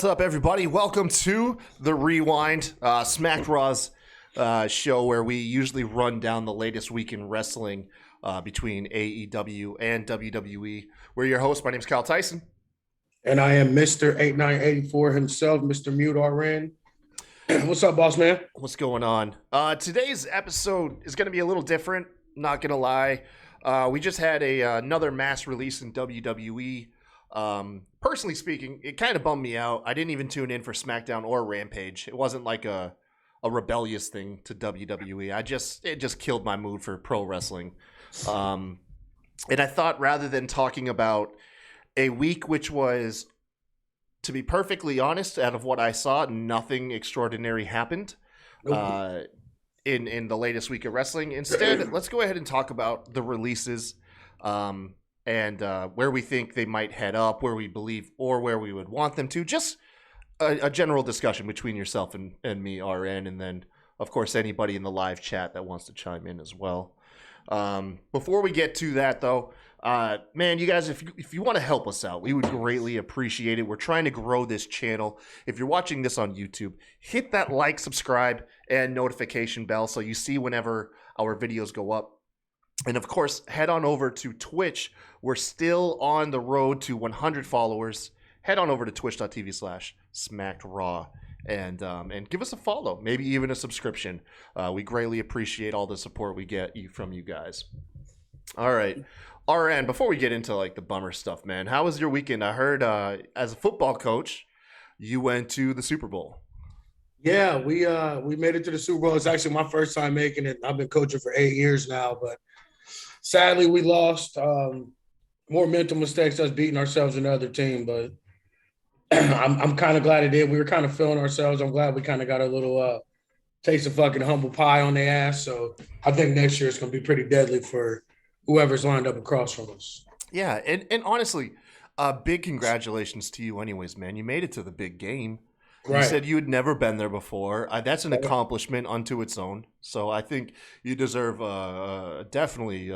What's up, everybody? Welcome to The Rewind, Smacked Raw's show where we usually run down the latest week in wrestling between AEW and WWE. We're your hosts. My name's Kyle Tyson. And I am Mr. 8984 himself, Mr. Mute RN. What's up, boss man? What's going on? Today's episode is going to be a little different, not going to lie. We just had another mass release in WWE. Personally speaking, it kind of bummed me out. I didn't even tune in for SmackDown or Rampage. It wasn't like a rebellious thing to WWE. It just killed my mood for pro wrestling. And I thought rather than talking about a week which was, to be perfectly honest, out of what I saw, nothing extraordinary happened in the latest week of wrestling. Instead, let's go ahead and talk about the releases. And where we think they might head up, where we believe, or where we would want them to. Just a general discussion between yourself and me, RN, and then, of course, anybody in the live chat that wants to chime in as well. Before we get to that, though, man, you guys, if you want to help us out, we would greatly appreciate it. We're trying to grow this channel. If you're watching this on YouTube, hit that like, subscribe, and notification bell so you see whenever our videos go up. And of course, head on over to Twitch. We're still on the road to 100 followers. Head on over to twitch.tv/SmackedRaw and give us a follow, maybe even a subscription. We greatly appreciate all the support we get from you guys. All right, RN, before we get into like the bummer stuff, man, how was your weekend? I heard as a football coach, you went to the Super Bowl. Yeah, we made it to the Super Bowl. It's actually my first time making it. I've been coaching for 8 years now, but sadly, we lost. More mental mistakes, us beating ourselves and the other team. But I'm kind of glad it did. We were kind of feeling ourselves. I'm glad we kind of got a little taste of fucking humble pie on their ass. So I think next year it's going to be pretty deadly for whoever's lined up across from us. Yeah, and honestly, big congratulations to you anyways, man. You made it to the big game. Right. You said you had never been there before. That's an accomplishment unto its own. So I think you deserve definitely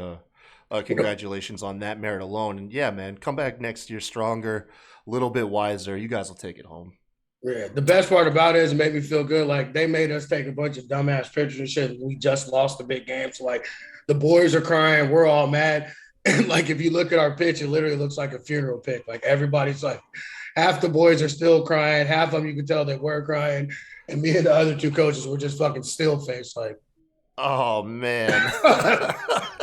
congratulations on that merit alone. And yeah, man, come back next year stronger, a little bit wiser. You guys will take it home. Yeah, the best part about it is it made me feel good. Like, they made us take a bunch of dumbass pictures and shit. We just lost the big game. So, like, the boys are crying. We're all mad. And, like, if you look at our pitch, it literally looks like a funeral pic. Like, everybody's like, half the boys are still crying. Half of them, you can tell they were crying. And me and the other two coaches were just fucking still-faced, like. Oh, man.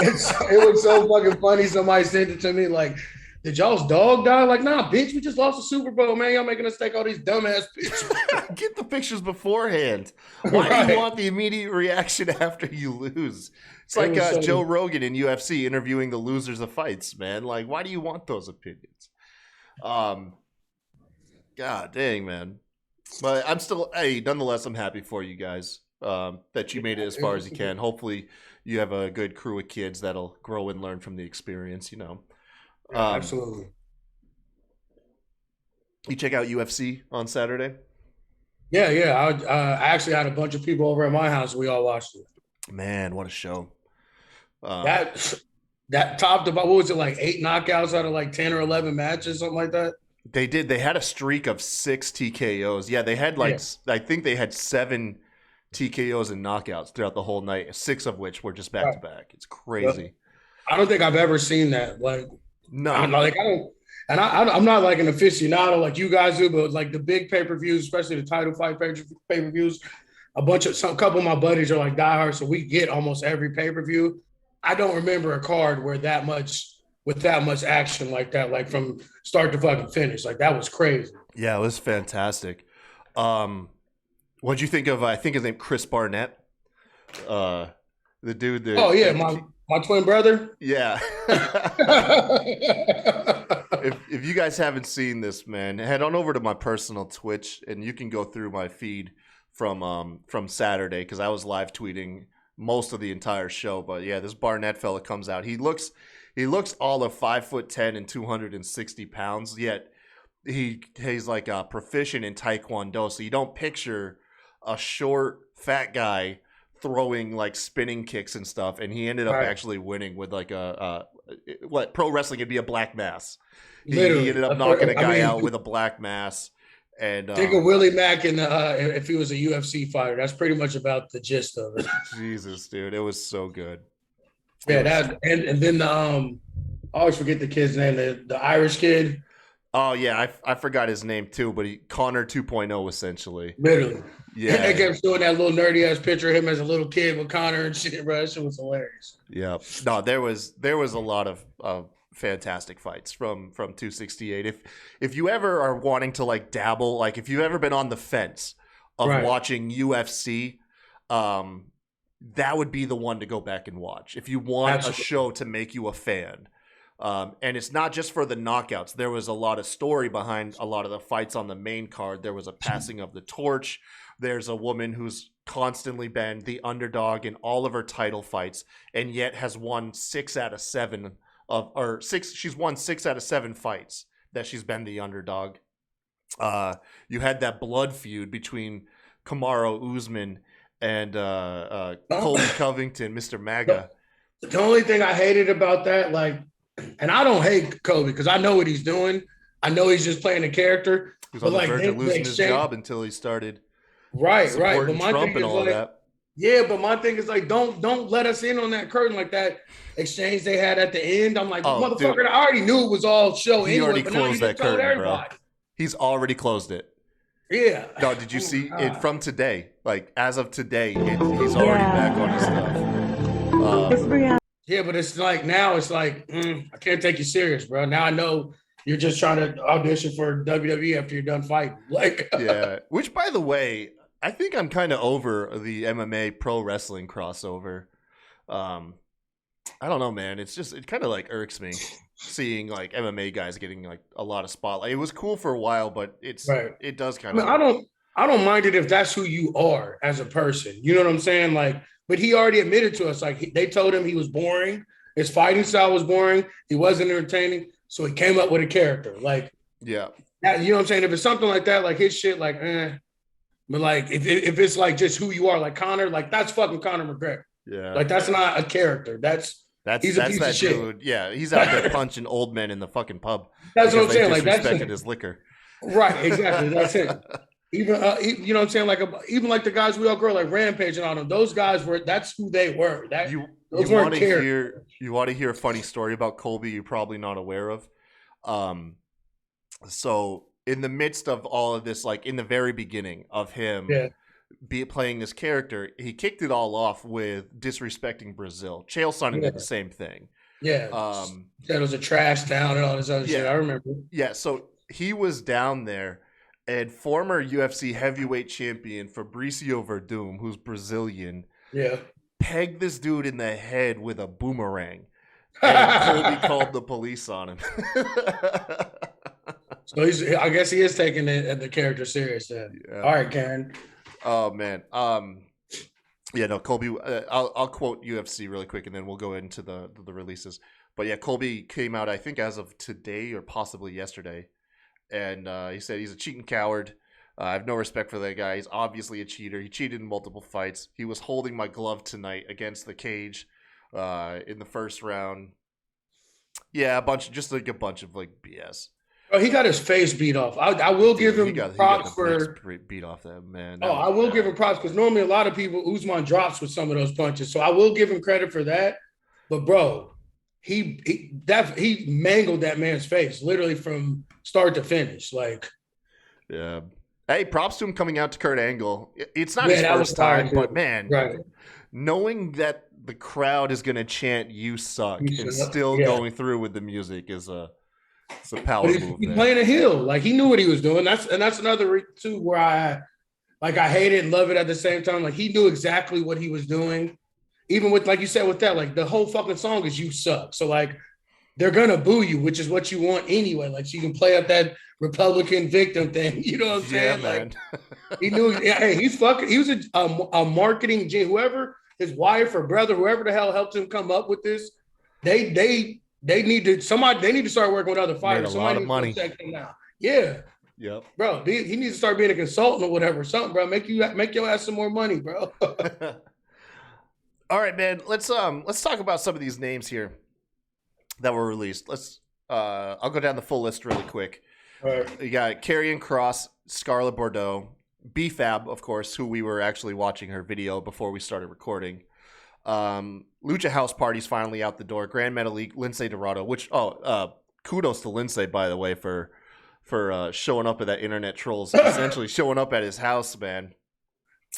It was so fucking funny. Somebody sent it to me, like, did y'all's dog die? Like, nah, bitch, we just lost the Super Bowl, man. Y'all making us take all these dumbass pictures. Get the pictures beforehand. Why do you want the immediate reaction after you lose? It's like Joe Rogan in UFC interviewing the losers of fights, man. Like, why do you want those opinions? God dang, man. But nonetheless, I'm happy for you guys that you made it as far as you can. Hopefully you have a good crew of kids that'll grow and learn from the experience, you know. Absolutely. You check out UFC on Saturday? Yeah. I actually had a bunch of people over at my house. We all watched it. Man, what a show. That topped about, what was it, like 8 knockouts out of like 10 or 11 matches, something like that? They did. They had a streak of 6 TKOs. Yeah, they had I think they had 7 TKOs and knockouts throughout the whole night, 6 of which were just back to back. It's crazy. Yep. I don't think I've ever seen that. Like, no, I'm not like an aficionado like you guys do, but like the big pay-per-views, especially the title fight pay-per-views, a couple of my buddies are like diehard, so we get almost every pay-per-view. I don't remember a card with that much action like that, like from start to fucking finish. Like, that was crazy. Yeah, it was fantastic. What'd you think of? I think his name Chris Barnett, the dude. My twin brother. Yeah. if you guys haven't seen this, man, head on over to my personal Twitch, and you can go through my feed from Saturday, because I was live tweeting most of the entire show. But yeah, this Barnett fella comes out. He looks all of 5'10" and 260 pounds. Yet he's like a proficient in Taekwondo. So you don't picture a short, fat guy throwing like spinning kicks and stuff, and he ended up actually winning with like what pro wrestling would be a black mass. He ended up knocking a guy out with a black mass, And think of Willie Mack in if he was a UFC fighter. That's pretty much about the gist of it. Jesus, dude, it was so good. Yeah, and then I always forget the kid's name, the Irish kid. Oh yeah, I forgot his name too, but Connor 2.0 essentially. Literally. Yeah. They kept showing that little nerdy ass picture of him as a little kid with Connor and shit, bro. That shit was hilarious. Yeah. No, there was a lot of fantastic fights from 268. If you ever are wanting to like dabble, like if you've ever been on the fence of watching UFC, that would be the one to go back and watch. If you want a show to make you a fan. And it's not just for the knockouts. There was a lot of story behind a lot of the fights on the main card. There was a passing of the torch. There's a woman who's constantly been the underdog in all of her title fights, and yet has won 6 out of 7 She's won 6 out of 7 fights that she's been the underdog. You had that blood feud between Kamaru Usman and Colby Covington, Mr. MAGA. The only thing I hated about that, like, and I don't hate Kobe because I know what he's doing. I know he's just playing a character. He was on the verge of losing his job until he started supporting Trump and all of that. Yeah, but my thing is like, don't let us in on that curtain like that exchange they had at the end. I'm like, motherfucker, dude, I already knew it was all show anyway. He already closed that curtain, bro. He's already closed it. Yeah. No, did you see it from today? Like, as of today, he's already back on his stuff. Yeah, but it's like now it's like I can't take you serious, bro. Now I know you're just trying to audition for WWE after you're done fighting. Like, yeah. Which, by the way, I think I'm kind of over the MMA pro wrestling crossover. I don't know, man. It kind of like irks me seeing like MMA guys getting like a lot of spotlight. It was cool for a while, but it does kind of. I don't mind it if that's who you are as a person. You know what I'm saying? Like. But he already admitted to us, like they told him he was boring. His fighting style was boring. He wasn't entertaining. So he came up with a character. Like, yeah. You know what I'm saying? If it's something like that, like his shit, like, But like, if it's like just who you are, like Conor, like that's fucking Conor McGregor. Yeah. Like that's not a character. He's a piece of shit. Dude. Yeah. He's out there punching old men in the fucking pub. That's what I'm saying. Like that's his liquor. Right. Exactly. That's it. Even you know what I'm saying, like even like the guys we all grow like Rampage and all them. Those guys that's who they were. You want to hear a funny story about Colby you're probably not aware of. So in the midst of all of this, like in the very beginning of him playing this character, he kicked it all off with disrespecting Brazil. Chael Sonnen did the same thing. Yeah. That was a trash town and all this other shit. I remember. Yeah. So he was down there. And former UFC heavyweight champion Fabricio Verdum, who's Brazilian, pegged this dude in the head with a boomerang. And Colby called the police on him. So I guess he is taking the character serious then. Yeah. All right, Karen. Oh, man. Yeah, no, Colby, I'll quote UFC really quick, and then we'll go into the releases. But yeah, Colby came out, I think, as of today or possibly yesterday. And he said he's a cheating coward. I have no respect for that guy. He's obviously a cheater. He cheated in multiple fights. He was holding my glove tonight against the cage in the first round. Yeah, a bunch of BS. Oh, he got his face beat off. I will give him props for beat off that man. I will give him props because normally a lot of people Usman drops with some of those punches, so I will give him credit for that. But bro, he mangled that man's face literally from start to finish. Like, yeah. Hey, props to him coming out to Kurt Angle. It's not his first time, but man, knowing that the crowd is going to chant "You suck" and still going through with the music is it's a power move. He's playing a heel. Like he knew what he was doing. That's another too where I hate it and love it at the same time. Like he knew exactly what he was doing. Even with, like you said, with that, like the whole fucking song is "You suck." So like they're gonna boo you, which is what you want anyway. Like so you can play up that Republican victim thing. You know what I'm saying? Man. Like he knew. Hey, he was a marketing genius. Whoever his wife or brother, whoever the hell helped him come up with this, they need to start working with other fighters. Made a lot of money. Now. Yeah. Yep. Bro, he needs to start being a consultant or whatever. Something, bro. Make your ass some more money, bro. All right, man. Let's talk about some of these names here that were released. I'll go down the full list really quick. All right. You got Karrion Kross, Scarlett Bordeaux, B-Fab, of course, who we were actually watching her video before we started recording. Lucha House Party's finally out the door. Grand Metalik, Lindsay Dorado, which kudos to Lindsay, by the way, for showing up at that internet trolls, essentially showing up at his house, man.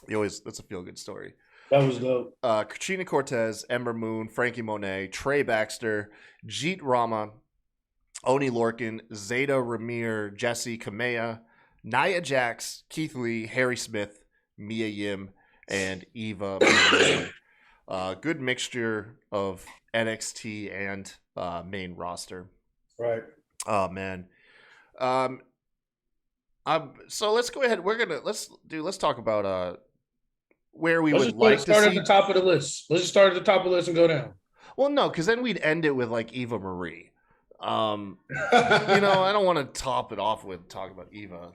That's a feel good story. That was dope. Katrina Cortez, Ember Moon, Frankie Monet, Trey Baxter, Jeet Rama, Oni Lorcan, Zeta Ramir, Jesse Kamea, Nia Jax, Keith Lee, Harry Smith, Mia Yim, and Eva Marie. Good mixture of NXT and main roster. Right. Oh man. So let's go ahead. Let's talk about where we would like to see. Start at the top of the list. Let's just start at the top of the list and go down. Well, no, because then we'd end it with like Eva Marie. I don't want to top it off with talk about Eva.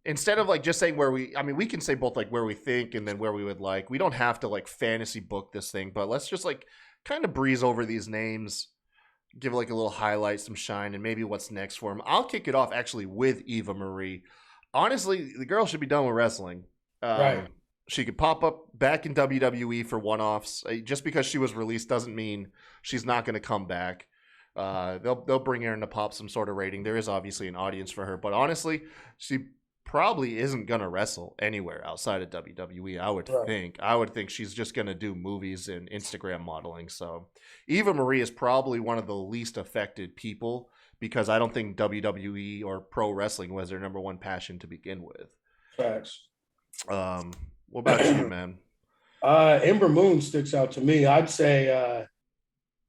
Instead of like just saying we can say both like where we think and then where we would like. We don't have to like fantasy book this thing, but let's just like kind of breeze over these names, give like a little highlight, some shine, and maybe what's next for him. I'll kick it off actually with Eva Marie. Honestly, the girl should be done with wrestling. Right. She could pop up back in WWE for one-offs. Just because she was released doesn't mean she's not going to come back. They'll bring her in to pop some sort of rating. There is obviously an audience for her, but honestly, she probably isn't going to wrestle anywhere outside of WWE. I would think she's just going to do movies and Instagram modeling. So Eva Marie is probably one of the least affected people because I don't think WWE or pro wrestling was their number one passion to begin with. Facts. What about you, man? Ember Moon sticks out to me. I'd say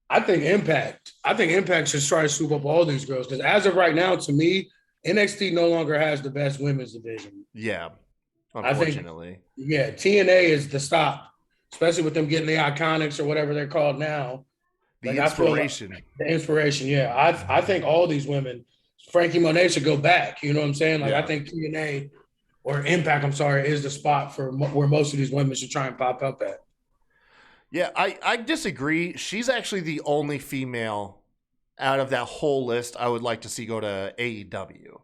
I think Impact should try to swoop up all these girls because as of right now, to me, NXT no longer has the best women's division. Yeah, unfortunately. TNA is the stop, especially with them getting the Iconics or whatever they're called now. The inspiration. The inspiration, yeah. I think all these women, Frankie Monet should go back. You know what I'm saying? I think TNA or Impact, is the spot for where most of these women should try and pop up at. Yeah, I disagree. She's actually the only female out of that whole list I would like to see go to AEW.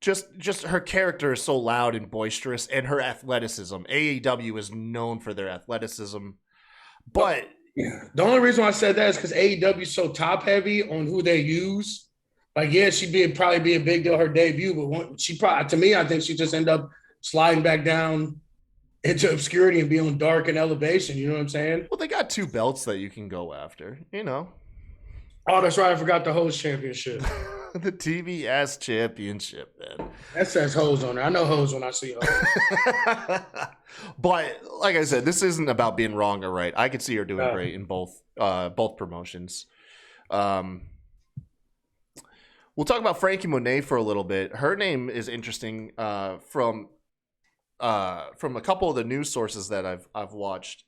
Just her character is so loud and boisterous, and her athleticism. AEW is known for their athleticism, but the only reason why I said that is because AEW is so top heavy on who they use. Like, yeah, she'd probably be a big deal her debut, but to me, I think she just end up sliding back down into obscurity and be on Dark and Elevation. You know what I'm saying? Well, they got 2 belts that you can go after. Oh, that's right. I forgot the Hoes Championship. The TBS Championship, man. That says hoes on there. I know hoes when I see hoes. But like I said, this isn't about being wrong or right. I could see her doing great in both promotions. We'll talk about Frankie Monet for a little bit. Her name is interesting from a couple of the news sources that I've watched.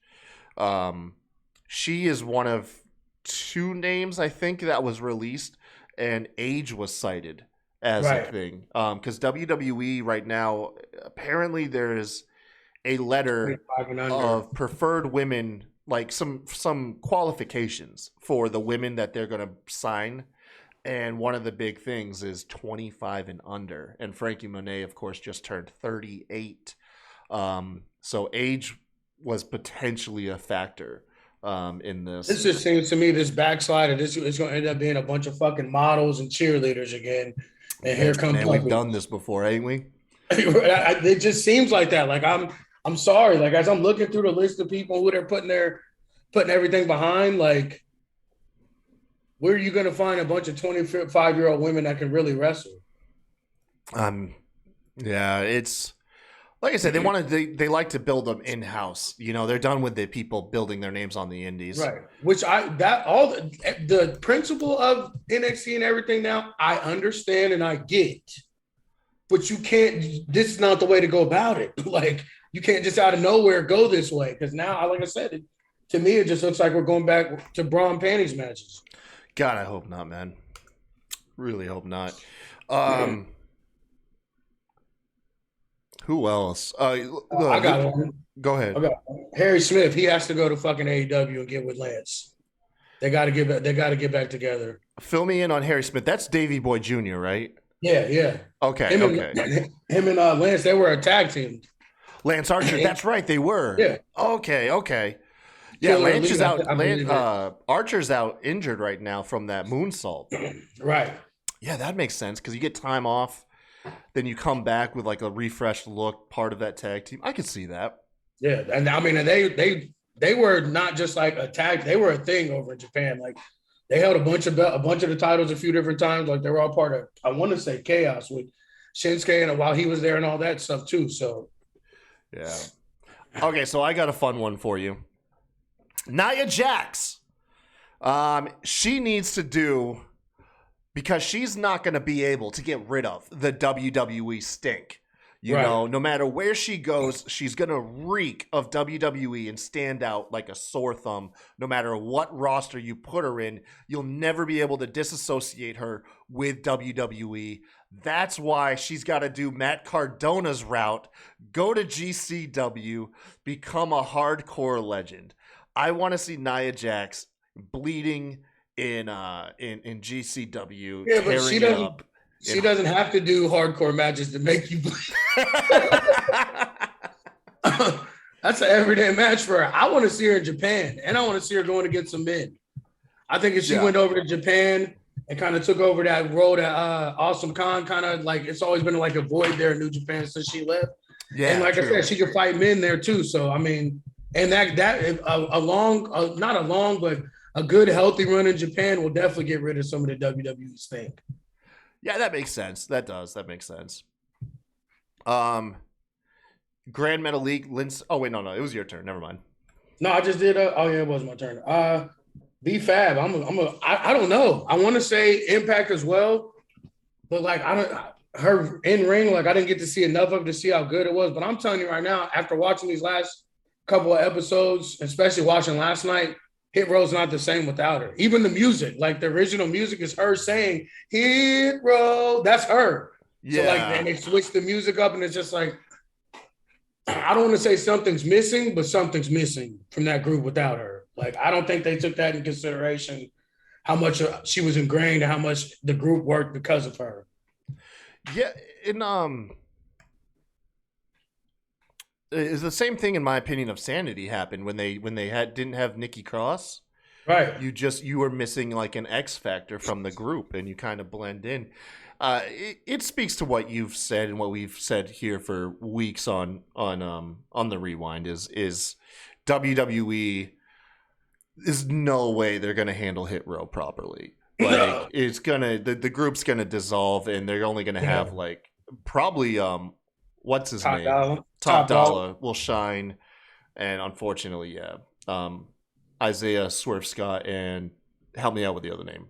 She is one of 2 names I think that was released, and age was cited as a thing. Because WWE right now, apparently there's a letter of preferred women, like some qualifications for the women that they're going to sign. And one of the big things is 25 and under. And Frankie Monet, of course, just turned 38. So age was potentially a factor in this. This just seems to me, this backslide, it's going to end up being a bunch of fucking models and cheerleaders again. And here comes. Man, we've done this before, ain't we? It just seems like that. Like I'm sorry. Like as I'm looking through the list of people who they're putting everything behind, like where are you going to find a bunch of 25-year-old women that can really wrestle? Yeah, it's like I said, they like to build them in-house. They're done with the people building their names on the indies. Right. Which the principle of NXT and everything now, I understand and I get. But you can't, this is not the way to go about it. Like you can't just out of nowhere go this way. Because now, like I said, to me, it just looks like we're going back to bra and panties matches. God, I hope not, man. Really hope not. Who else? I got one. Go ahead. Harry Smith. He has to go to fucking AEW and get with Lance. They got to get back together. Fill me in on Harry Smith. That's Davey Boy Jr., right? Yeah, yeah. Okay, Him okay. and Lance, they were a tag team. Lance Archer, that's right, they were. Yeah. Okay. Yeah, Killer Lance Elite, is out. I believe it. Archer's out injured right now from that moonsault. Right. Yeah, that makes sense because you get time off, then you come back with like a refreshed look, part of that tag team. I could see that. Yeah, and I mean, they were not just like a tag; they were a thing over in Japan. Like they held a bunch of the titles a few different times. Like they were all part of, I want to say, Chaos with Shinsuke, and while he was there and all that stuff too. So, yeah. Okay, so I got a fun one for you. Nia Jax. She needs to do, because she's not going to be able to get rid of the WWE stink. You know, no matter where she goes, she's going to reek of WWE and stand out like a sore thumb. No matter what roster you put her in, you'll never be able to disassociate her with WWE. That's why she's got to do Matt Cardona's route, go to GCW, become a hardcore legend. I want to see Nia Jax bleeding in GCW. yeah, but she doesn't. She doesn't have to do hardcore matches to make you bleed. That's an everyday match for her. I want to see her in Japan, and I want to see her going against some men. I think if she went over to Japan and kind of took over that role that Awesome Khan kind of like, it's always been like a void there in New Japan since she left. Yeah, and like I said, she could fight men there too. So I mean, and that not a long, but a good healthy run in Japan will definitely get rid of some of the WWE stink. Yeah, that makes sense. That does. That makes sense. Grand Metalik, Lince. Oh wait, no, it was your turn. Never mind. No, I just did. It was my turn. B Fab. I don't know. I want to say Impact as well, but like her in ring, like I didn't get to see enough of it to see how good it was. But I'm telling you right now, after watching these last couple of episodes, especially watching last night, Hit Row's not the same without her. Even the music, like the original music is her saying Hit Row. That's her. Yeah. So like then they switch the music up and it's just like, I don't want to say something's missing, but something's missing from that group without her. Like, I don't think they took that in consideration, how much she was ingrained and how much the group worked because of her. Yeah. Is the same thing in my opinion of Sanity happened when they didn't have Nikki Cross. Right. You were missing like an X factor from the group and you kind of blend in. It speaks to what you've said and what we've said here for weeks on the Rewind is WWE is no way they're gonna handle Hit Row properly. Like it's gonna the group's gonna dissolve and they're only gonna have like probably what's his name? Top Dollar will shine, and unfortunately, Isaiah Swerve Scott and help me out with the other name.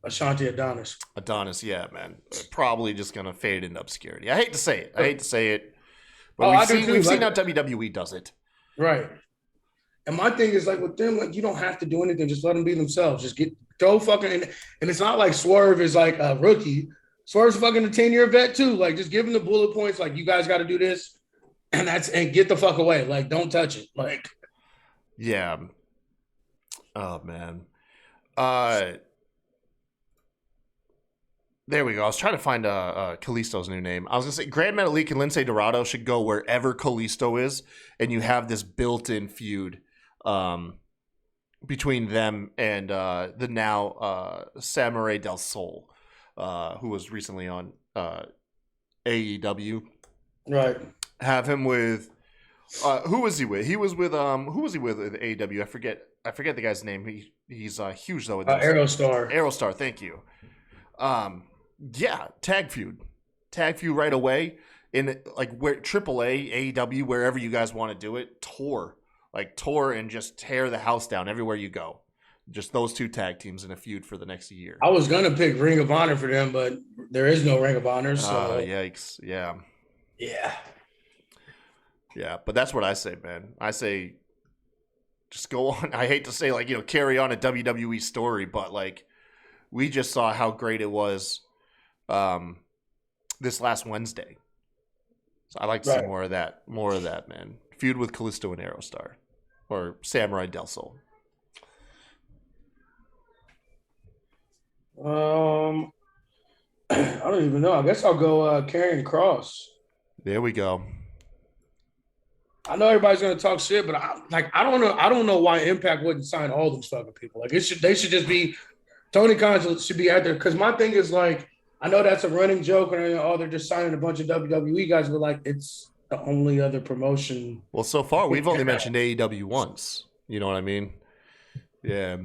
Ashanti Adonis. Adonis, yeah, man. Probably just gonna fade into obscurity. I hate to say it. But we've seen how WWE does it. Right. And my thing is like with them, like you don't have to do anything. Just let them be themselves. Just go fucking and it's not like Swerve is like a rookie. Swerve's fucking a 10-year vet too. Like just give him the bullet points. Like you guys got to do this, and get the fuck away. Like don't touch it. Like yeah. Oh man. There we go. I was trying to find Kalisto's new name. I was gonna say Grand Metalik and Lince Dorado should go wherever Kalisto is, and you have this built-in feud between them and the now Samurai del Sol. Who was recently on AEW. Right. Have him with who was he with? He was with who was he with at AEW? I forget the guy's name. He's huge though. Aerostar. Aerostar, thank you. Yeah, tag feud right away in like where AAA, AEW, wherever you guys want to do it, tour and just tear the house down everywhere you go. Just those two tag teams in a feud for the next year. I was gonna pick Ring of Honor for them, but there is no Ring of Honor. So yikes! Yeah. But that's what I say, man. I say, just go on. I hate to say carry on a WWE story, but like we just saw how great it was this last Wednesday. So I like to see more of that, man. Feud with Kalisto and Aerostar or Samurai del Sol. Um, I don't even know. I guess I'll go Karrion Cross. There we go. I know everybody's gonna talk shit, but I don't know. I don't know why Impact wouldn't sign all these fucking people. Like they should just be Tony Khan should be out there. Because my thing is like, I know that's a running joke, and they're just signing a bunch of WWE guys, but like it's the only other promotion. Well, so far we've only mentioned AEW once. You know what I mean? Yeah.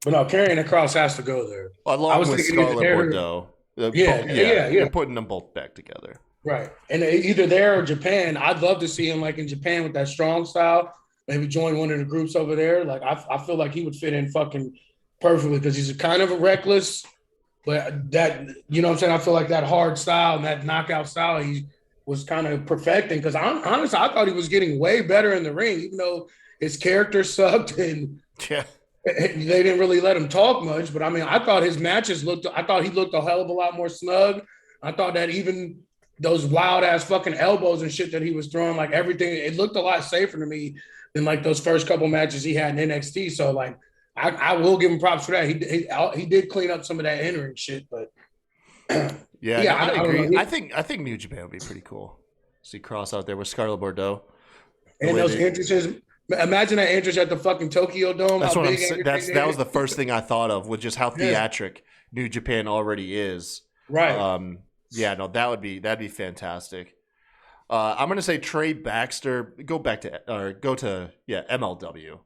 But no, Karrion Cross has to go there. Along with Scarlett Bordeaux. Yeah. You're putting them both back together. Right. And either there or Japan. I'd love to see him like in Japan with that strong style. Maybe join one of the groups over there. Like I feel like he would fit in fucking perfectly because he's kind of a reckless, but that, you know what I'm saying? I feel like that hard style and that knockout style he was kind of perfecting because honestly, I thought he was getting way better in the ring, even though his character sucked and they didn't really let him talk much. But I mean, I thought his matches I thought he looked a hell of a lot more snug. I thought that even those wild ass fucking elbows and shit that he was throwing, like everything, it looked a lot safer to me than like those first couple matches he had in NXT. So like, I will give him props for that. He did clean up some of that in-ring shit, but I agree. I think New Japan would be pretty cool. See Cross out there with Scarlett Bordeaux. And those entrances. Imagine that entrance at the fucking Tokyo Dome. That's what I'm saying. That was the first thing I thought of, with just how theatric New Japan already is. Right. That'd be fantastic. I'm gonna say Trey Baxter. Go to MLW.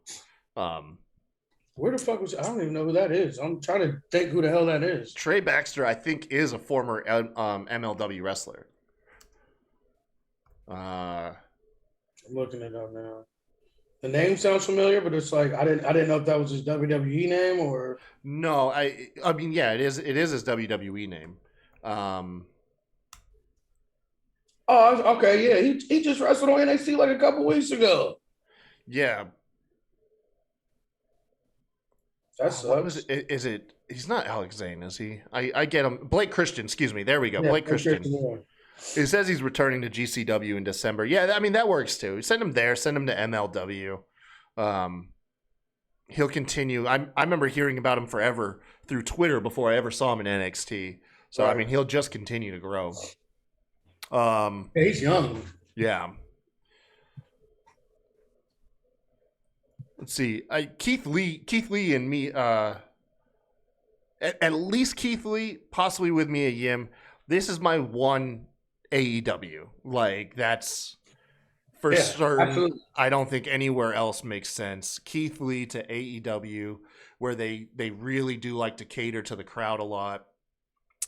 Where the fuck was I don't even know who that is. I'm trying to think who the hell that is. Trey Baxter, I think, is a former MLW wrestler. I'm looking it up now. The name sounds familiar, but it's like I didn't know if that was his WWE name or no. I mean, yeah, it is his WWE name. Oh, okay, yeah. He just wrestled on NXT like a couple weeks ago. Yeah. That's what was it? Is it? He's not Alex Zane, is he? I get him. Blake Christian. Excuse me. There we go. Yeah, Blake Christian. It says he's returning to GCW in December. Yeah, I mean that works too. Send him there. Send him to MLW. He'll continue. I remember hearing about him forever through Twitter before I ever saw him in NXT. So right. I mean, he'll just continue to grow. He's young. Yeah. Let's see. Keith Lee and me. At least Keith Lee, possibly with Mia Yim. This is my one AEW. Like that's for certain. Absolutely. I don't think anywhere else makes sense. Keith Lee to AEW, where they really do like to cater to the crowd a lot.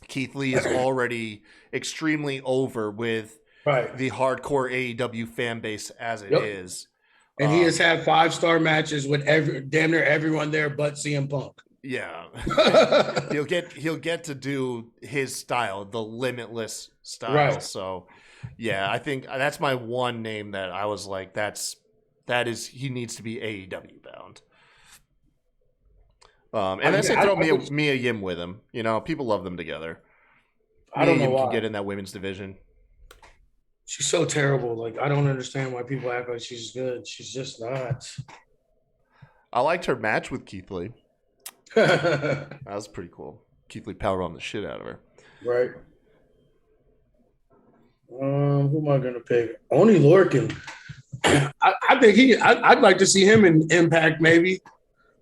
Keith Lee is already extremely over with the hardcore AEW fan base as it is. And he has had 5-star matches with damn near everyone there but CM Punk. Yeah. he'll get to do his style, the limitless style. Right. So yeah, I think that's my one name that I was like, he needs to be AEW bound. And that's throw Mia Yim with him. You know, people love them together. I don't know why. Can get in that women's division. She's so terrible. Like, I don't understand why people act like she's good. She's just not. I liked her match with Keith Lee. That was pretty cool. Keith Lee power on the shit out of her. Right. Who am I going to pick? Only Lorcan. I think I'd like to see him in Impact maybe.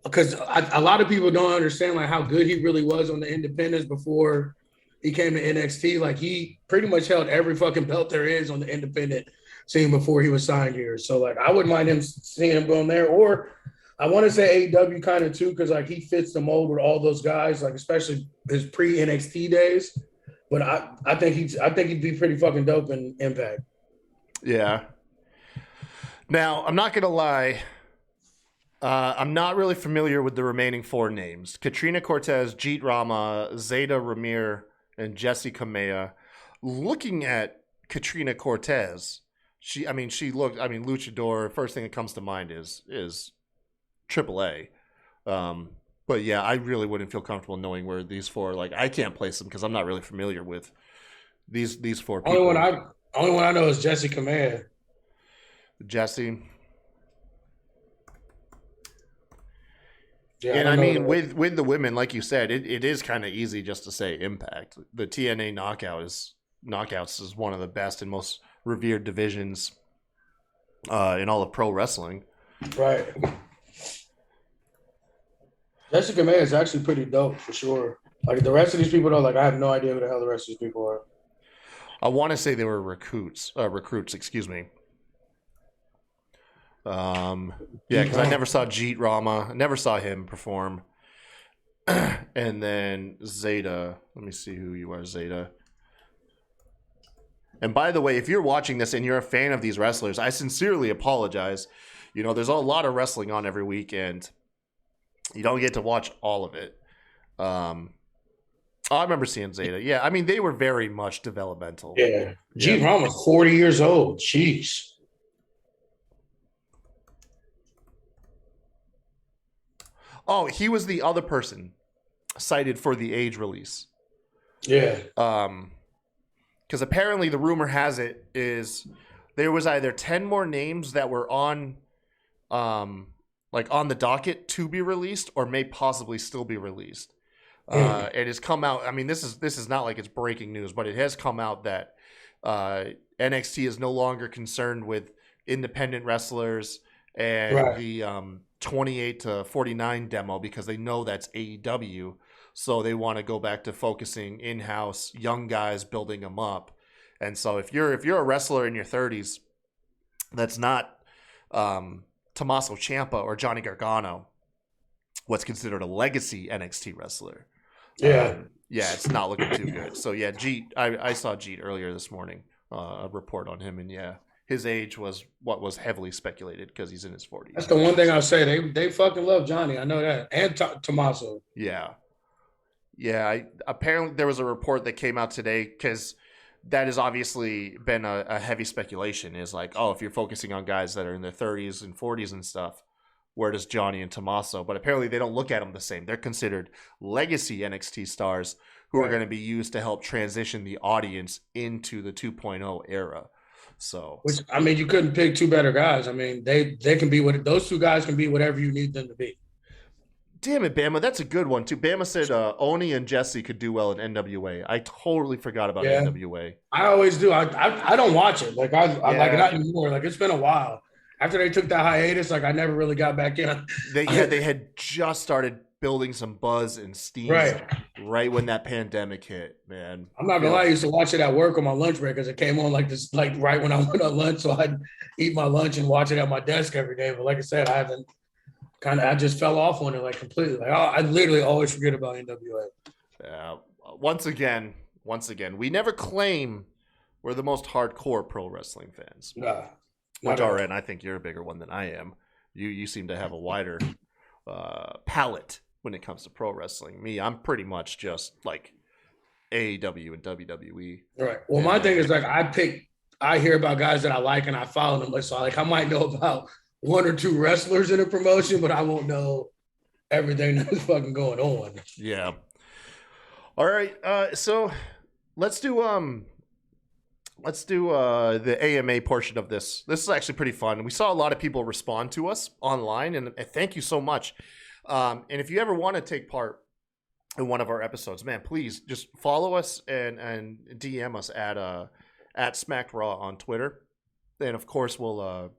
Because a lot of people don't understand like how good he really was on the independents before he came to NXT. Like he pretty much held every fucking belt there is on the independent scene before he was signed here. So like I wouldn't mind seeing him going there. Or I want to say AEW kind of too, because like he fits the mold with all those guys, like especially his pre-NXT days. But I think he'd be pretty fucking dope in Impact. Yeah. Now I'm not gonna lie. I'm not really familiar with the remaining 4 names. Katrina Cortez, Jeet Rama, Zeta Ramir, and Jessie Kamea. Looking at Katrina Cortez, Luchador, first thing that comes to mind is AAA. But yeah, I really wouldn't feel comfortable knowing where these 4, like I can't place them because I'm not really familiar with these 4 people. Only one I know is Jessie Kamea. Jessie. Yeah, And I I don't mean, know. with the women, like you said, it is kind of easy just to say Impact. The TNA knockouts is one of the best and most revered divisions in all of pro wrestling. Right. Jessica May is actually pretty dope for sure. Like the rest of these people though, like I have no idea who the hell the rest of these people are. I want to say they were recruits. Excuse me. Yeah, because I never saw Jeet Rama. I never saw him perform. And then Zeta. Let me see who you are, Zeta. And by the way, if you're watching this and you're a fan of these wrestlers, I sincerely apologize. You know, there's a lot of wrestling on every week, and you don't get to watch all of it. I remember seeing Zeta. Yeah, I mean, they were very much developmental. Yeah. G. Ron was 40 years old. Jeez. Oh, he was the other person cited for the age release. Yeah. Because apparently the rumor has it is there was either 10 more names that were on the docket to be released or may possibly still be released. It has come out. I mean, this is not like it's breaking news, but it has come out that NXT is no longer concerned with independent wrestlers and the 28 to 49 demo because they know that's AEW. So they want to go back to focusing in-house young guys, building them up. And so if you're a wrestler in your 30s, that's not Tommaso Ciampa or Johnny Gargano, what's considered a legacy NXT wrestler. Yeah. It's not looking too good. So yeah, Jeet, I saw Jeet earlier this morning, a report on him, and yeah, his age was what was heavily speculated because he's in his 40s. That's the one thing I'll say. They fucking love Johnny. I know that. And Tommaso. Yeah. Yeah, apparently there was a report that came out today because that has obviously been a heavy speculation is like, oh, if you're focusing on guys that are in their 30s and 40s and stuff, where does Johnny and Tommaso? But apparently they don't look at them the same. They're considered legacy NXT stars who are going to be used to help transition the audience into the 2.0 era. So, which I mean, you couldn't pick two better guys. I mean, they can be what those two guys can be whatever you need them to be. Damn it, Bama. That's a good one, too. Bama said Oni and Jesse could do well in NWA. I totally forgot about NWA. I always do. I don't watch it. Like, I like it not anymore. Like, it's been a while. After they took that hiatus, like, I never really got back in. They had just started building some buzz and steam right when that pandemic hit, man. I'm not going to lie. I used to watch it at work on my lunch break because it came on like this, like right when I went on lunch. So I'd eat my lunch and watch it at my desk every day. But like I said, I just fell off on it like completely. Like I literally always forget about NWA. Yeah. Once again, we never claim we're the most hardcore pro wrestling fans. Nah. Which are, and I think you're a bigger one than I am. You seem to have a wider palette when it comes to pro wrestling. Me, I'm pretty much just like AEW and WWE. Right. Well, my thing is like I hear about guys that I like and I follow them. So like I might know about one or two wrestlers in a promotion, but I won't know everything that's fucking going on. Yeah. All right. So let's do the AMA portion of this. This is actually pretty fun. We saw a lot of people respond to us online, and thank you so much. And if you ever want to take part in one of our episodes, man, please just follow us and DM us at Smacked Raw on Twitter. And of course, we'll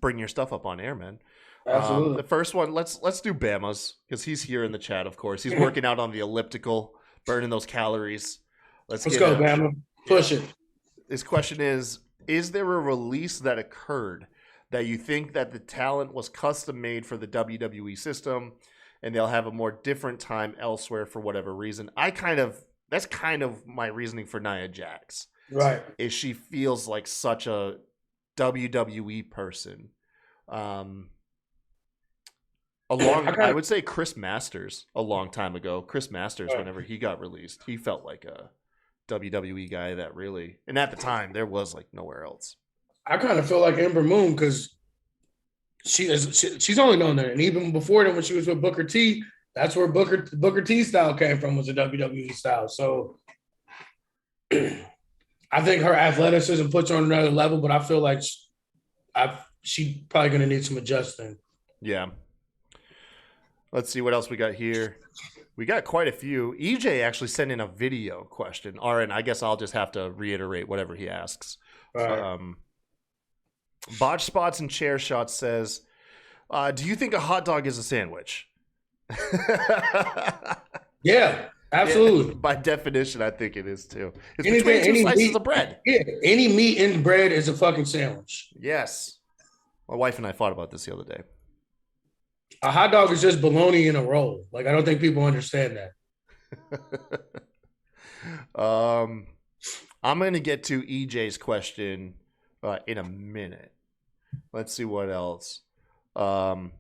bring your stuff up on air, man. Absolutely. The first one, let's do Bama's because he's here in the chat. Of course, he's working out on the elliptical, burning those calories. Let's go, Bama. Push it. His question is there a release that occurred that you think that the talent was custom made for the WWE system and they'll have a more different time elsewhere for whatever reason? That's kind of my reasoning for Nia Jax. Right. Is she feels like such a WWE person. I would say Chris Masters a long time ago. Chris Masters, whenever he got released, he felt like a WWE guy that really, and at the time there was like nowhere else. I kind of feel like Ember Moon because she's only known that, and even before that, when she was with Booker T, that's where Booker T style came from, was a WWE style. So I think her athleticism puts her on another level, but I feel like she probably going to need some adjusting. Yeah. Let's see what else we got here. We got quite a few. EJ actually sent in a video question. All right, I guess I'll just have to reiterate whatever he asks. Right. Botch Spots and Chair Shots says, do you think a hot dog is a sandwich? Yeah, absolutely. Yeah, by definition, I think it is too. It's between two slices of bread. Yeah, any meat in bread is a fucking sandwich. Yes. My wife and I fought about this the other day. A hot dog is just bologna in a roll. Like, I don't think people understand that. I'm going to get to EJ's question in a minute. Let's see what else. At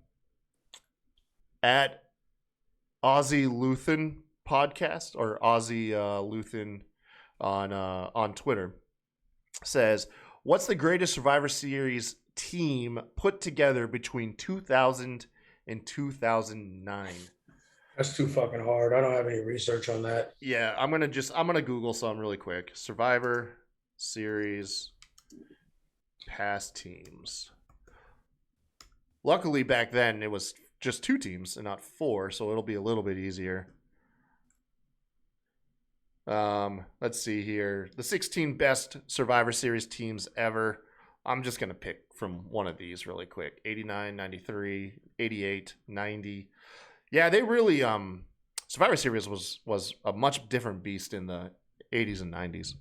Aussie Luthen podcast, or Aussie Luthen on Twitter, says, what's the greatest Survivor Series team put together between 2000 and 2009? That's too fucking hard. I don't have any research on that. Yeah, I'm gonna Google some really quick. Survivor Series past teams. Luckily back then it was just 2 teams and not 4, so it'll be a little bit easier. Let's see here. The 16 best Survivor Series teams ever. I'm just going to pick from one of these really quick. 89, 93, 88, 90. Yeah, they really Survivor Series was a much different beast in the 80s and 90s.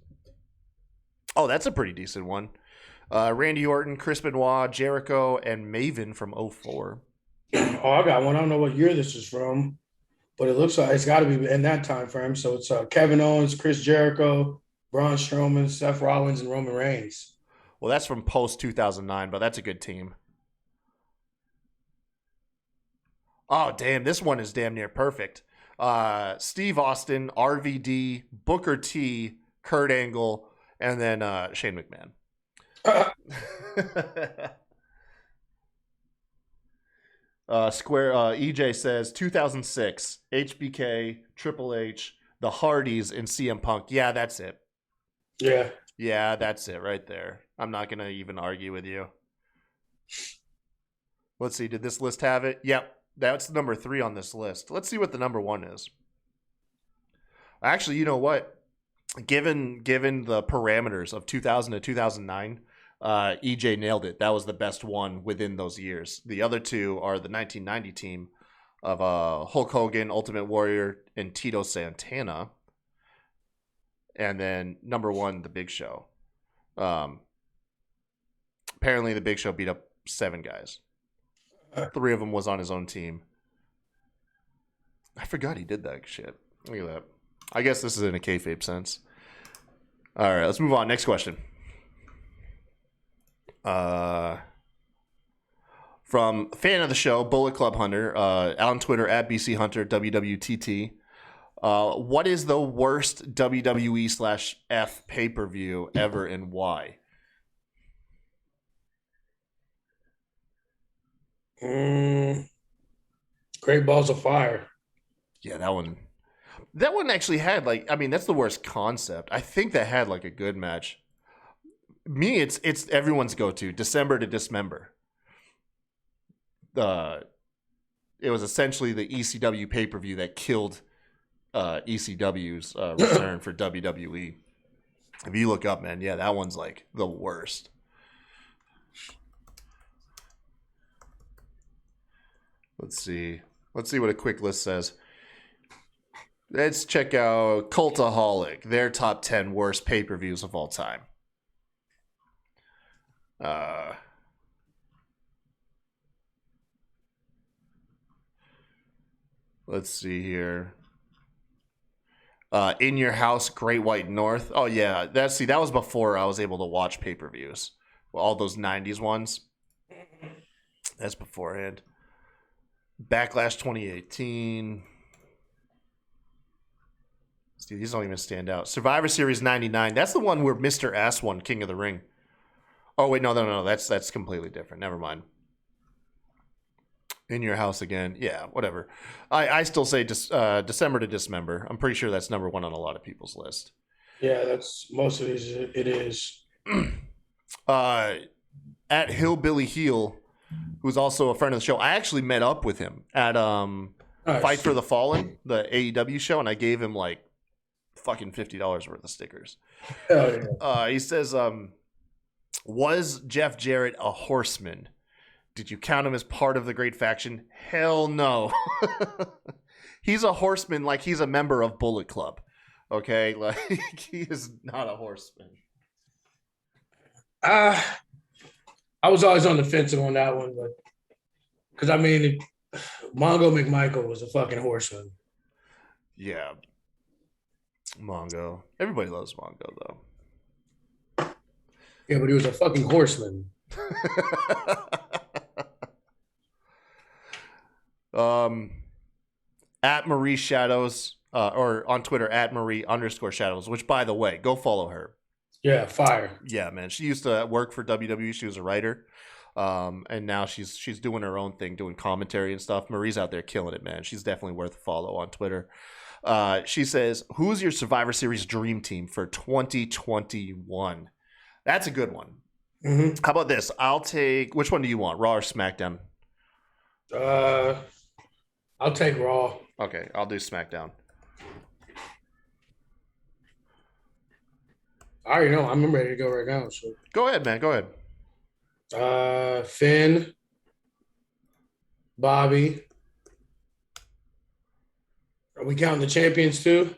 Oh, that's a pretty decent one. Randy Orton, Chris Benoit, Jericho, and Maven from 04. Oh, I got one. I don't know what year this is from, but it looks like it's got to be in that time frame. So it's Kevin Owens, Chris Jericho, Braun Strowman, Seth Rollins, and Roman Reigns. Well, that's from post 2009, but that's a good team. Oh, damn. This one is damn near perfect. Steve Austin, RVD, Booker T, Kurt Angle, and then Shane McMahon. EJ says 2006, HBK, Triple H, the Hardys, and CM Punk. Yeah, that's it. Yeah, that's it right there. I'm not going to even argue with you. Let's see. Did this list have it? Yep. That's number 3 on this list. Let's see what the number 1 is. Actually, you know what? Given the parameters of 2000 to 2009, EJ nailed it. That was the best one within those years. The other 2 are the 1990 team of Hulk Hogan, Ultimate Warrior, and Tito Santana. And then number 1, The Big Show. Apparently, The Big Show beat up 7 guys. 3 of them was on his own team. I forgot he did that shit. Look at that. I guess this is in a kayfabe sense. All right, let's move on. Next question. From fan of the show, Bullet Club Hunter, on Twitter at BC Hunter WWTT. What is the worst WWE/F pay-per-view ever and why? Great Balls of Fire. Yeah, that one actually had that's the worst concept. I think that had a good match. Me, it's everyone's go-to, December to Dismember. It was essentially the ECW pay-per-view that killed ECW's return for WWE. If you look up, man, yeah, that one's the worst. Let's see what a quick list says. Let's check out Cultaholic, their top 10 worst pay-per-views of all time. Let's see here. In Your House, Great White North. Oh yeah, that was before I was able to watch pay-per-views. All those 90s ones. That's beforehand. Backlash 2018. See, these don't even stand out. Survivor Series 99. That's the one where Mr. Ass won King of the Ring. Oh wait, no. That's completely different. Never mind. In Your House again. Yeah, whatever. I still say December to Dismember. I'm pretty sure that's number 1 on a lot of people's list. Yeah, that's most of these. It is. At Hillbilly Heel, who's also a friend of the show. I actually met up with him at Fight for the Fallen, the AEW show, and I gave him like fucking $50 worth of stickers. Hell yeah. He says, was Jeff Jarrett a horseman? Did you count him as part of the Great Faction? Hell no. He's a horseman like he's a member of Bullet Club. Okay? Like, he is not a horseman. I was always on the fence on that one, but because I mean, Mongo McMichael was a fucking horseman. Yeah. Mongo. Everybody loves Mongo, though. Yeah, but he was a fucking horseman. At Marie Shadows, or on Twitter, at Marie_Shadows, which, by the way, go follow her. Yeah, fire. Yeah, man. She used to work for WWE. She was a writer. And now she's doing her own thing, doing commentary and stuff. Marie's out there killing it, man. She's definitely worth a follow on Twitter. She says, who's your Survivor Series dream team for 2021? That's a good one. Mm-hmm. How about this? I'll take, which one do you want, Raw or SmackDown? I'll take Raw. Okay, I'll do SmackDown. I already know. I'm ready to go right now. So go ahead, man. Go ahead. Finn, Bobby. Are we counting the champions too?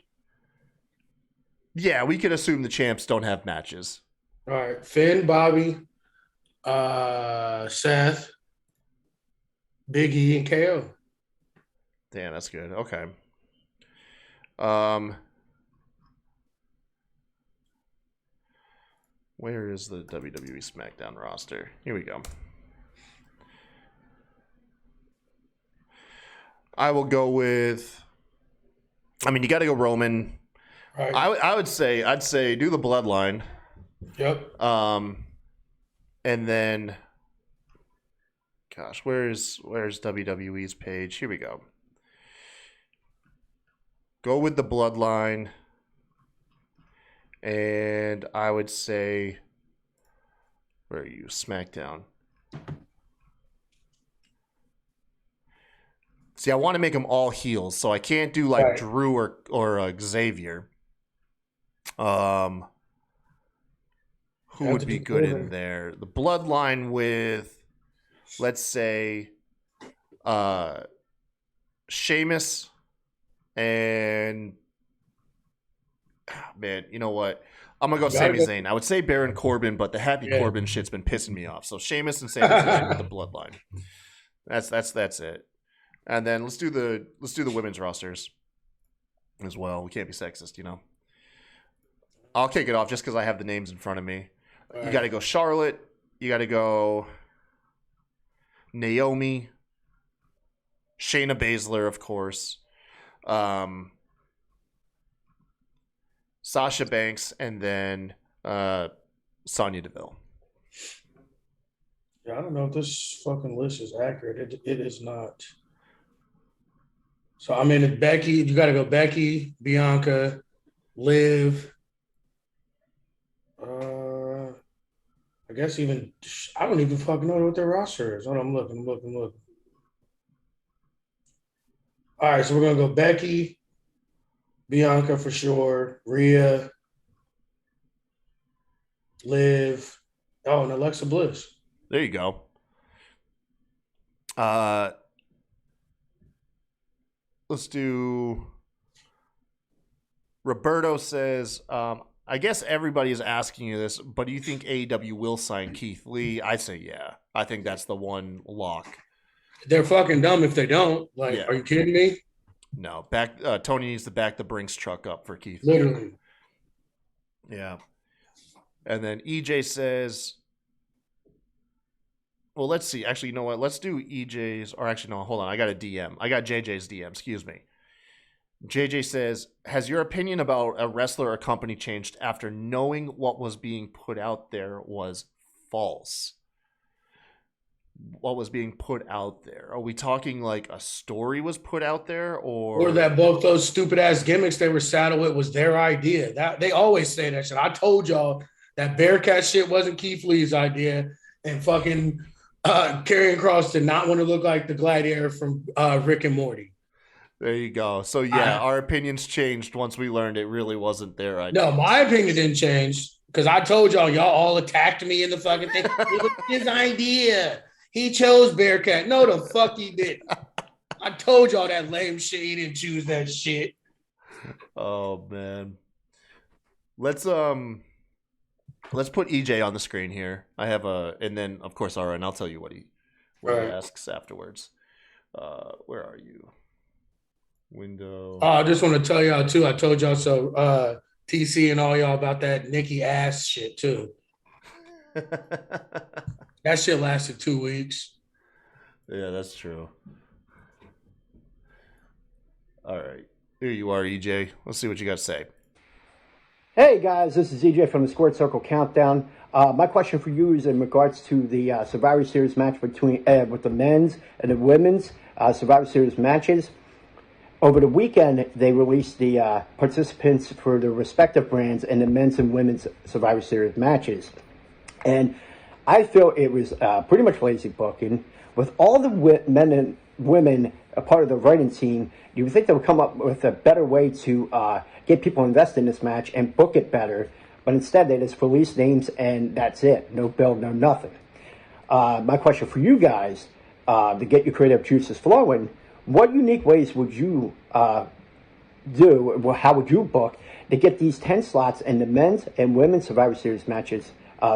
Yeah, we can assume the champs don't have matches. All right. Finn, Bobby, Seth, Big E, and KO. Damn, that's good. Okay. Where is the WWE SmackDown roster? Here we go. I will go with, I mean, you got to go Roman. Right. I'd say do the Bloodline. Yep. And then, gosh, where's WWE's page? Here we go. Go with the Bloodline. And I would say, where are you? SmackDown. See, I want to make them all heels, so I can't do like right. Drew or Xavier. Who would be good in there? The Bloodline with, let's say, Sheamus and, man, you know what? I'm going to go Sami Zayn. I would say Baron Corbin, but the Happy Corbin shit's been pissing me off. So Sheamus and Sami Zayn with the Bloodline. That's it. And then let's do the women's rosters as well. We can't be sexist, you know. I'll kick it off just because I have the names in front of me. You got to go Charlotte. You got to go Naomi. Shayna Baszler, of course. Sasha Banks, and then Sonya Deville. Yeah, I don't know if this fucking list is accurate. It is not. So, I mean, Becky, you got to go Becky, Bianca, Liv. I guess even, I don't even fucking know what their roster is. Hold on, I'm looking. All right, so we're going to go Becky, Bianca for sure, Rhea, Liv, and Alexa Bliss. There you go. Let's do. Roberto says, I guess everybody is asking you this, but do you think AEW will sign Keith Lee? I say yeah. I think that's the one lock. They're fucking dumb if they don't. Like, Are you kidding me? No. Tony needs to back the Brinks truck up for Keith Literally. Lee. Yeah. And then EJ says, well, let's see. Actually, you know what? Let's do EJ's, or actually, no, hold on. I got a DM. I got JJ's DM. Excuse me. JJ says, has your opinion about a wrestler or company changed after knowing what was being put out there was false? What was being put out there? Are we talking like a story was put out there, or that both those stupid ass gimmicks they were saddled with was their idea? That they always say that shit. I told y'all that Bearcat shit wasn't Keith Lee's idea, and fucking Karrion Kross did not want to look like the Gladiator from Rick and Morty. There you go. So yeah, our opinions changed once we learned it really wasn't their idea. No, my opinion didn't change because I told y'all all attacked me in the fucking thing. It was his idea. He chose Bearcat. No, the fuck he didn't. I told y'all that lame shit. He didn't choose that shit. Oh man. Let's put EJ on the screen here. I have and then of course Aaron, I'll tell you what he asks afterwards. Where are you? Window. I just want to tell y'all too. I told y'all so TC and all y'all about that Nikki ass shit too. That shit lasted 2 weeks. Yeah, that's true. All right. Here you are, EJ. Let's see what you got to say. Hey guys, this is EJ from the Squared Circle Countdown. My question for you is in regards to the Survivor Series match between with the men's and the women's Survivor Series matches. Over the weekend, they released the participants for the respective brands in the men's and women's Survivor Series matches. And I feel it was pretty much lazy booking. With all the men and women a part of the writing team, you would think they would come up with a better way to get people invested in this match and book it better. But instead, they just release names and that's it. No build, no nothing. My question for you guys, to get your creative juices flowing, what unique ways would you do, or how would you book to get these 10 slots in the men's and women's Survivor Series matches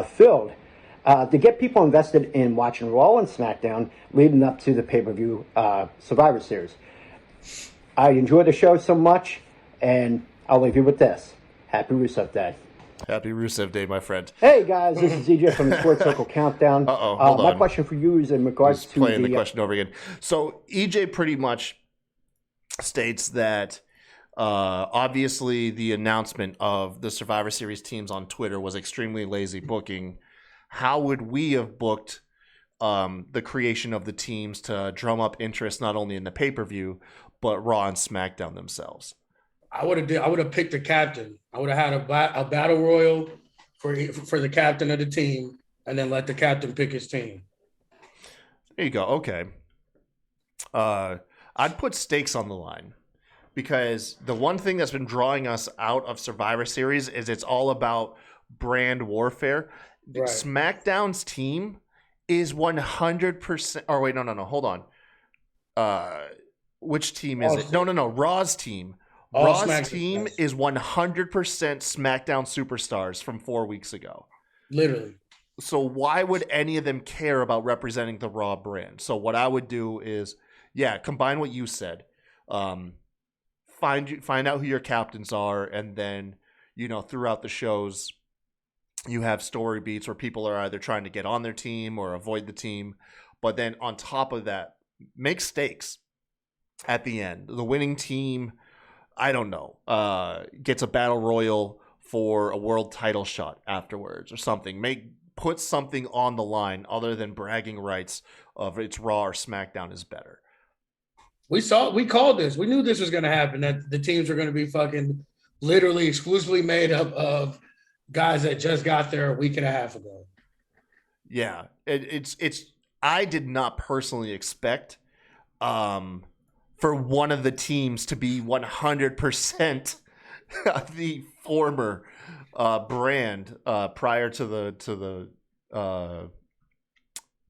filled to get people invested in watching Raw and SmackDown leading up to the pay-per-view Survivor Series? I enjoy the show so much, and I'll leave you with this. Happy Rusev Day. Happy Rusev Day, my friend. Hey guys, this is EJ from the Sports Circle Countdown. Hold on. My question for you is in regards to playing the question over again. So EJ pretty much states that obviously the announcement of the Survivor Series teams on Twitter was extremely lazy booking. How would we have booked the creation of the teams to drum up interest not only in the pay-per-view but Raw and SmackDown themselves? I would have picked a captain. I would have had a battle royal for the captain of the team, and then let the captain pick his team. There you go. Okay. I'd put stakes on the line because the one thing that's been drawing us out of Survivor Series is it's all about brand warfare. Right. SmackDown's team is 100%. Or wait, no. Hold on. Which team is it? No. Raw's team. Raw's team is 100% SmackDown superstars from 4 weeks ago. Literally. So why would any of them care about representing the Raw brand? So what I would do is, combine what you said. Find out who your captains are, and then, throughout the shows, you have story beats where people are either trying to get on their team or avoid the team. But then on top of that, make stakes at the end. The winning team, I don't know, gets a battle royal for a world title shot afterwards or something. Put something on the line other than bragging rights of it's Raw or SmackDown is better. We called this. We knew this was going to happen, that the teams were going to be fucking literally exclusively made up of guys that just got there a week and a half ago. Yeah, it's. I did not personally expect for one of the teams to be 100% the former brand prior to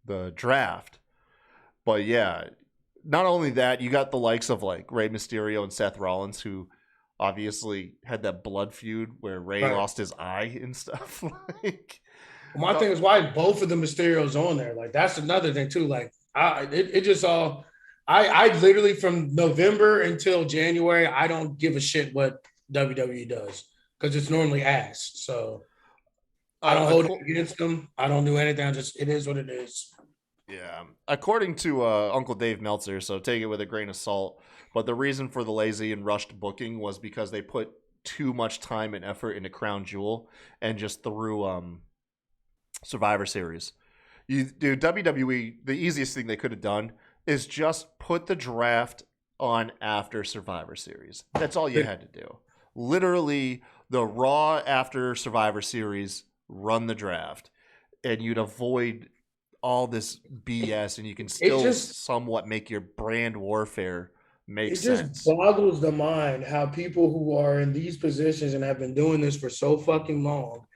the draft. But yeah, not only that, you got the likes of like Rey Mysterio and Seth Rollins, who obviously had that blood feud where Rey lost his eye and stuff. My thing is, why both of the Mysterios on there? Like, that's another thing too. Like, it just all. I literally from November until January, I don't give a shit what WWE does because it's normally ass. So I don't hold it against them. I don't do anything. It is what it is. Yeah. According to Uncle Dave Meltzer, so take it with a grain of salt, but the reason for the lazy and rushed booking was because they put too much time and effort into Crown Jewel and just threw Survivor Series. WWE, the easiest thing they could have done is just put the draft on after Survivor Series. That's all you had to do. Literally, the Raw after Survivor Series, run the draft, and you'd avoid all this BS, and you can still somewhat make your brand warfare makes It just sense. boggles the mind how people who are in these positions and have been doing this for so fucking long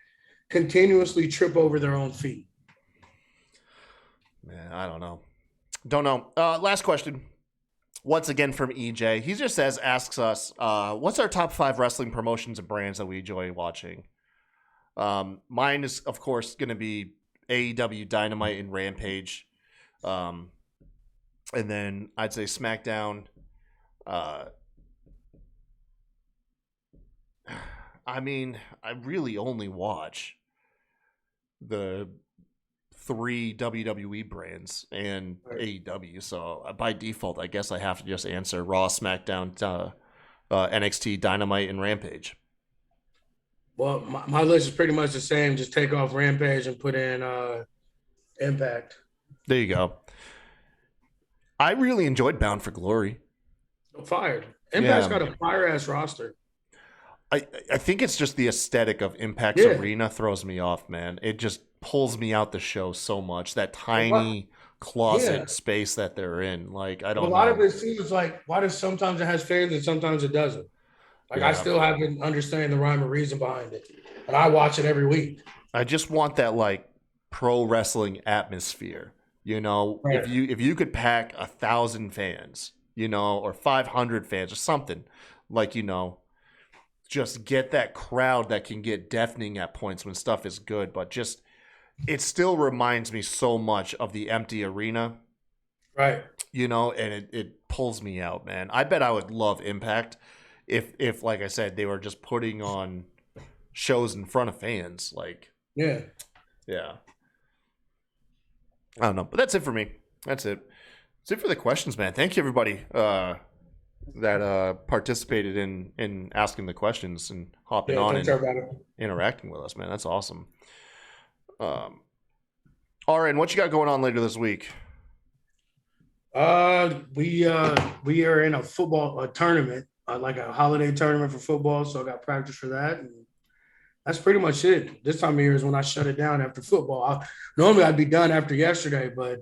continuously trip over their own feet. Man, I don't know. Don't know. Last question. Once again from EJ. He just asks us, what's our top 5 wrestling promotions and brands that we enjoy watching? Mine is, of course, going to be AEW, Dynamite, and Rampage. And then I'd say SmackDown. I mean, I really only watch the 3 WWE brands and AEW. So by default, I guess I have to just answer Raw, SmackDown, NXT, Dynamite, and Rampage. Well, my list is pretty much the same. Just take off Rampage and put in Impact. There you go. I really enjoyed Bound for Glory. Fired. Impact's got a fire-ass roster. I think it's just the aesthetic of Impact's arena throws me off, man. It just pulls me out the show so much. That tiny closet space that they're in. Like, I don't know. A lot of it seems like, why does sometimes it has fans and sometimes it doesn't? Like, I still haven't understand the rhyme or reason behind it. And I watch it every week. I just want that, like, pro wrestling atmosphere. You know, if you could pack 1,000 fans, you know, or 500 fans or something, like, you know, just get that crowd that can get deafening at points when stuff is good, but just it still reminds me so much of the empty arena. Right. You know, and it pulls me out, man. I bet I would love Impact if like I said, they were just putting on shows in front of fans. Like, yeah. I don't know, but that's it for me. That's it. That's it for the questions, man. Thank you, everybody that participated in asking the questions and hopping on and interacting with us, man. That's awesome. RN, what you got going on later this week? We are in a football tournament, like a holiday tournament for football. So I got practice for that, and that's pretty much it. This time of year is when I shut it down after football. Normally I'd be done after yesterday, but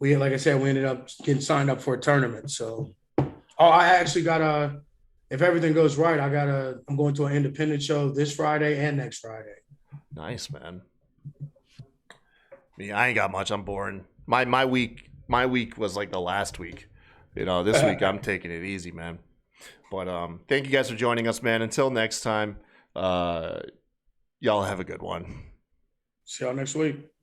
like I said, we ended up getting signed up for a tournament. So, I actually got if everything goes right, I'm going to an independent show this Friday and next Friday. Nice, man. Me, I ain't got much. I'm boring. My week was like the last week. You know, this week I'm taking it easy, man. But thank you guys for joining us, man. Until next time, y'all have a good one. See y'all next week.